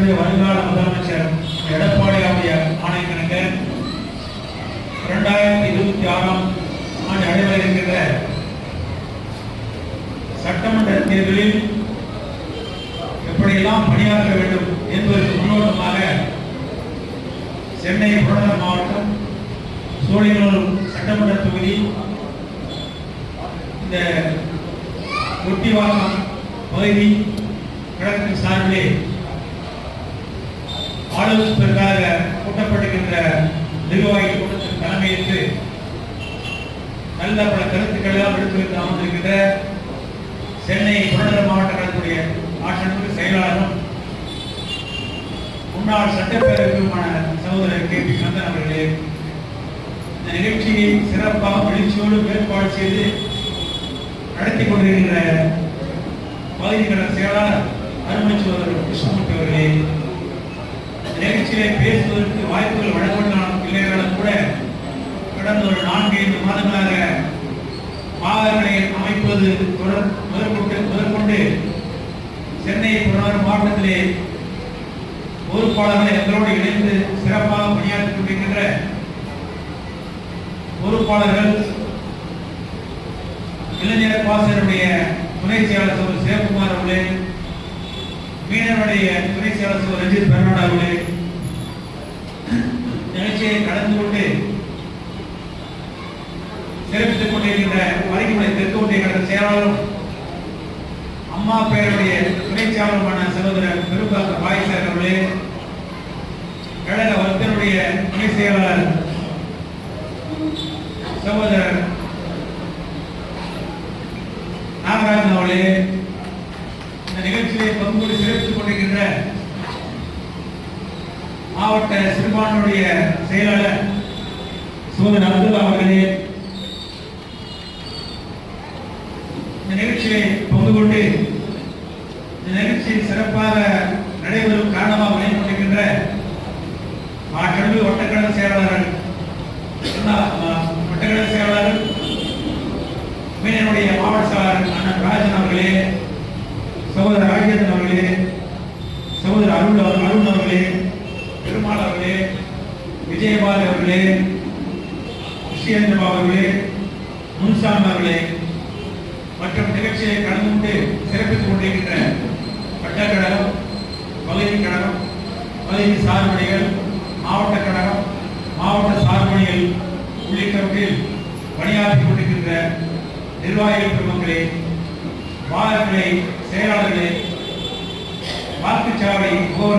மாண்புமிகு வருங்கால முதலமைச்சர் எடப்பாடியாருடைய ஆணைக்கிணங்க 2026 ஆண்டு நடைபெற இருக்கின்ற சட்டமன்ற தேர்தலில் எப்படியெல்லாம் பணியாற்ற வேண்டும் என்பதற்கு முன்னோட்டமாக சென்னை புறநகர் மாவட்டம் சோழிங்கநல்லூர் சட்டமன்ற தொகுதி இந்த ஒட்டிவாக்கம் பகுதி கழகத்தின் சார்பிலே ஆலோசனைக்காக கூட்டப்பட்டிருக்கின்ற நிர்வாகிகள் கூட்டத்தின் தலைமையேற்று நல்ல பல கருத்துக்கள் எல்லாம் எடுத்து அமர்ந்திருக்கின்ற சென்னை புறநகர் மாவட்ட கழகத்துடைய ஆட்சியர் செயலாளரும் முன்னாள் சட்டப்பேரவைக்குமான சகோதரர் கே பி கந்தன் அவர்களே, இந்த நிகழ்ச்சியை சிறப்பாக எழுச்சியோடு ஏற்பாடு செய்து நடத்தி கொண்டிருக்கின்ற பகுதி கழக செயலாளர் அருமை சகோதரர் கிருஷ்ணமூர்த்தி அவர்களே, நிகழ்ச்சியிலே பேசுவதற்கு வாய்ப்புகள் வழங்கப்பட்டாலும் இல்லைனாலும் கூட கடந்த ஒரு 4-5 மாதங்களாக மாதங்களை அமைப்பது முதற்கொண்டு சென்னை புறநகர் மாவட்டத்திலே பொறுப்பாளர்கள் எங்களோடு இணைந்து சிறப்பாக பணியாற்றிக் கொண்டிருக்கின்ற பொறுப்பாளர்கள் இளைஞர் பாசனுடைய துணை செயலாளர் சகோதரர் சிவகுமார் அவர்களே, மீனவனுடைய துணை செயலாளர் சகோதரர் ரஞ்சித் பெர்னாட் அவர்களே, நிகழ்ச்சியை கலந்து கொண்டு சிறப்பித்துக் கொண்டிருக்கின்ற வரைக்குமுறை தெற்கு ஒன்றிய கழக செயலாளரும் அம்மா பெயருடைய துணை செயலாளருமான சகோதரர் பெரும்பாக்க பாய்சர் அவர்களே, கழக வர்த்தனுடைய துணை செயலாளர் சகோதரர் நாகராஜன் அவர்களே, இந்த நிகழ்ச்சியை பங்குபற்றி சிறப்பித்துக் கொண்டிருக்கின்ற மாவட்ட சிறுபான்மையுடைய செயலாளர் சகோதரர் அப்துல்லா அவர்களே, இந்த நிகழ்ச்சியை பங்கு கொண்டு இந்த நிகழ்ச்சி சிறப்பாக நடைபெறும் காரணமாக விளங்கிக் கொண்டிருக்கின்ற மாற்றமிகு வட்டக்கழக செயலாளர்கள் மீனனுடைய மாவட்ட செயலாளர் அண்ணன் ராஜன் அவர்களே, சகோதரர் ராஜேந்திரன் அவர்களே, சகோதரர் அருண் அவர்களே, பெருமாள் அவர்களே, விஜயபால் அவர்களே, விஷயேந்திரபாபு அவர்களே, முன்சாமி அவர்களே மற்றும் நிகழ்ச்சியை கலந்து கொண்டு சிறப்பித்துக் கொண்டிருக்கின்ற வட்டக்கழகம், பகுதி கழகம், பகுதி சார்பணிகள், மாவட்ட கழகம், மாவட்ட சார்பணிகள் உள்ளிட்டவற்றில் பணியாற்றிக் கொண்டிருக்கின்ற நிர்வாகிகள் பெருமக்களே, வாரங்களே, செயலாளர்களே, வாக்குச்சாவடி